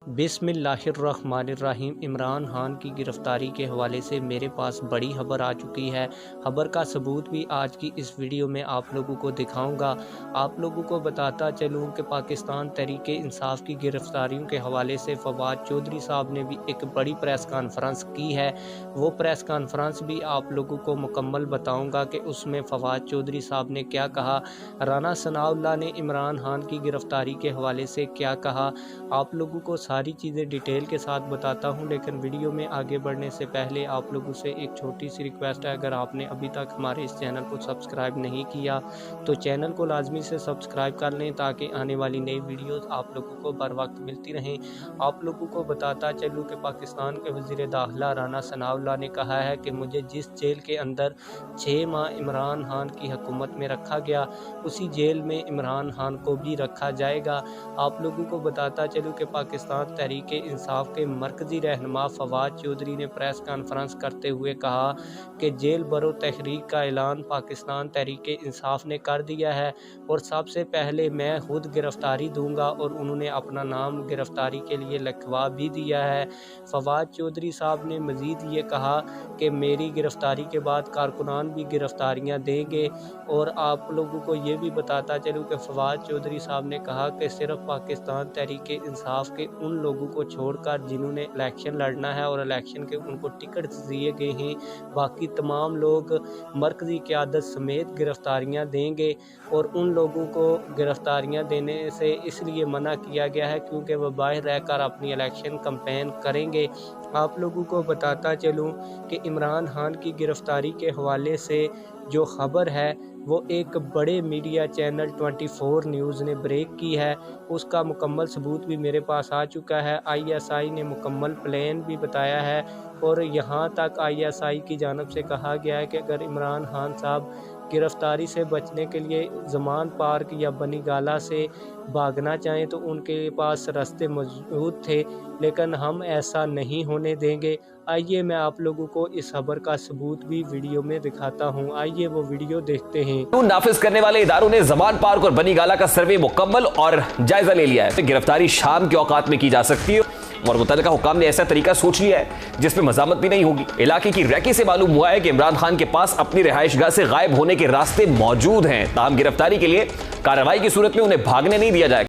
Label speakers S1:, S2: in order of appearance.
S1: बिस्मिल्लाहिर्रहमानिर्रहीम। इमरान खान की गिरफ़्तारी के हवाले से मेरे पास बड़ी खबर आ चुकी है। खबर का सबूत भी आज की इस वीडियो में आप लोगों को दिखाऊंगा। आप लोगों को बताता चलूं कि पाकिस्तान तहरीक इंसाफ की गिरफ़्तारियों के हवाले से फवाद चौधरी साहब ने भी एक बड़ी प्रेस कॉन्फ्रेंस की है। वो प्रेस कॉन्फ्रेंस भी आप लोगों को मुकम्मल बताऊँगा कि उसमें फवाद चौधरी साहब ने क्या कहा, राना सनाउल्लाह ने इमरान खान की गिरफ़्तारी के हवाले से क्या कहा। आप लोगों को सारी चीज़ें डिटेल के साथ बताता हूं, लेकिन वीडियो में आगे बढ़ने से पहले आप लोगों से एक छोटी सी रिक्वेस्ट है। अगर आपने अभी तक हमारे इस चैनल को सब्सक्राइब नहीं किया तो चैनल को लाजमी से सब्सक्राइब कर लें ताकि आने वाली नई वीडियोस आप लोगों को बर वक्त मिलती रहें। आप लोगों को बताता चलूँ कि पाकिस्तान के वज़ीर दाखिला राना सनाउल्लाह ने कहा है कि मुझे जिस जेल के अंदर 6 माह इमरान खान की हुकूमत में रखा गया उसी जेल में इमरान खान को भी रखा जाएगा। आप लोगों को बताता चलूँ कि पाकिस्तान तहरीक इंसाफ के मरकज़ी रहनुमा फवाद चौधरी ने प्रेस कॉन्फ्रेंस करते हुए कहा कि जेल बरो तहरीक का ऐलान पाकिस्तान तहरीक इंसाफ ने कर दिया है और सबसे पहले मैं खुद गिरफ़्तारी दूंगा, और उन्होंने अपना नाम गिरफ़्तारी के लिए लिखवा भी दिया है। फवाद चौधरी साहब ने मज़ीद ये कहा कि मेरी गिरफ़्तारी के बाद कारकुनान भी गिरफ़्तारियाँ देंगे। और आप लोगों को ये भी बताता चलूँ कि फवाद चौधरी साहब ने कहा कि सिर्फ पाकिस्तान तहरीक इंसाफ के उन लोगों को छोड़कर जिन्होंने इलेक्शन लड़ना है और इलेक्शन के उनको टिकट दिए गए हैं, बाकी तमाम लोग मरकज़ी क़यादत समेत गिरफ़्तारियाँ देंगे। और उन लोगों को गिरफ़्तारियाँ देने से इसलिए मना किया गया है क्योंकि वह बाहर रहकर अपनी इलेक्शन कैंपेन करेंगे। आप लोगों को बताता चलूँ कि इमरान खान की गिरफ़्तारी के हवाले से जो ख़बर है वो एक बड़े मीडिया चैनल 24 न्यूज़ ने ब्रेक की है। उसका मुकम्मल सबूत भी मेरे पास आ चुका है। ISI ने मुकम्मल प्लान भी बताया है और यहाँ तक ISI की जानिब से कहा गया है कि अगर इमरान खान साहब गिरफ़्तारी से बचने के लिए ज़मान पार्क या बनी गाला से भागना चाहें तो उनके पास रास्ते मौजूद थे, लेकिन हम ऐसा नहीं होने देंगे। आइए मैं आप लोगों को इस खबर का सबूत भी वीडियो में दिखाता हूं। आइए वो वीडियो देखते हैं।
S2: नाफिज करने वाले इदारों ने ज़मान पार्क और बनी गाला का सर्वे मुकम्मल और जायजा ले लिया है। गिरफ्तारी शाम के औकात में की जा सकती है और मुतल्लिका हुकाम ने ऐसा तरीका सोच लिया है जिसमें मज़ामत भी नहीं होगी। इलाके की रैकी से मालूम हुआ है कि इमरान खान के पास अपनी रिहाइशगाह से गायब होने के रास्ते मौजूद हैं। ताहम गिरफ्तारी के लिए कार्रवाई की सूरत में उन्हें भागने नहीं दिया जाएगा।